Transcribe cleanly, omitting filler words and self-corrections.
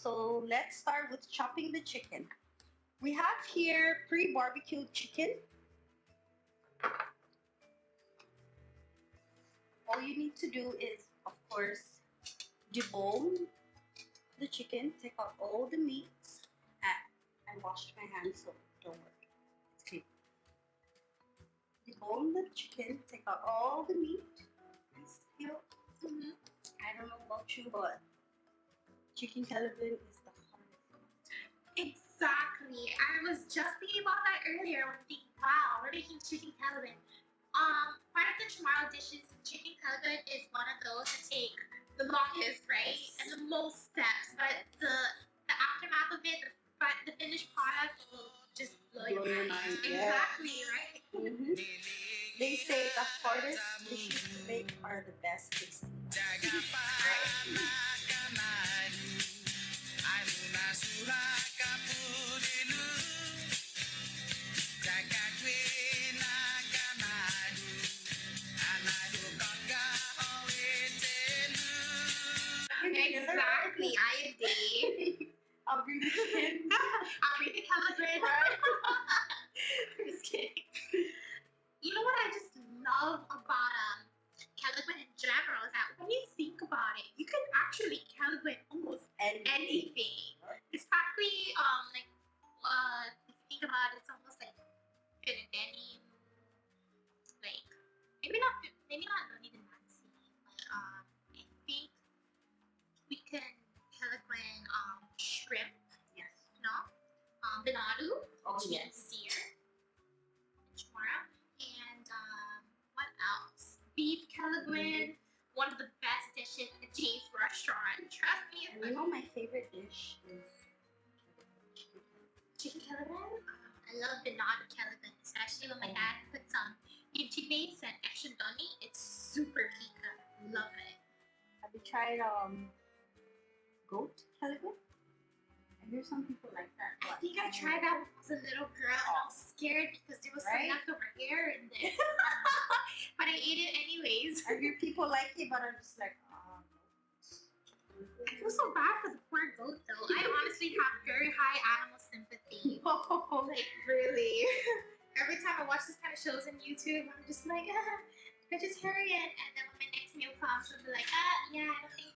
So let's start with chopping the chicken. We have here pre-barbecued chicken. All you need to do is, of course, debone the chicken, take out all the meats, and I washed my hands, so don't worry, it's clean. Debone the chicken, take out all the meat, and still, I don't know about you, but chicken Kelaguen is the hardest. Exactly. I was just thinking about that earlier when thinking, wow, we're making chicken Kelaguen. Part of the Chamorro dishes, chicken Kelaguen is one of those that take the longest, right? Yes. And the most steps. But the aftermath of it, the finished product will just blow your mind. Exactly, right? Mm-hmm. They say the hardest dishes to make are the best tasting. Exactly, I agree. I'll bring the chicken. I'll bring the Kelaguen. Just kidding. You know what I just love about Kelaguen in general is that when you think about it, you can actually Kelaguen almost anything. It's practically like if you think about it, it's almost like denim, like maybe not even fancy, but I think we can Kelaguen shrimp. Yes. No. Venado. Oh, which yes. means deer. Chamorro. And what else? Beef Kelaguen. One of the best dishes at Jane's restaurant. Trust me. And you know my favorite dish is Chicken Kelaguen. I love Venado Kelaguen, especially when my dad puts some kimchi base and extra doni. It's super pica. Love it. Have you tried goat Kelaguen? I hear some people like that. I think I tried that when I was a little girl and I was scared because there was some leftover hair in there. But I ate it anyways. I hear people like it, but I'm just like, oh. I feel so bad for the poor goat though. I honestly have very high animal sympathy. Like really. Every time I watch this kind of shows on YouTube, I'm just like, vegetarian. And then when my next meal comes, I'll be like, yeah, I don't think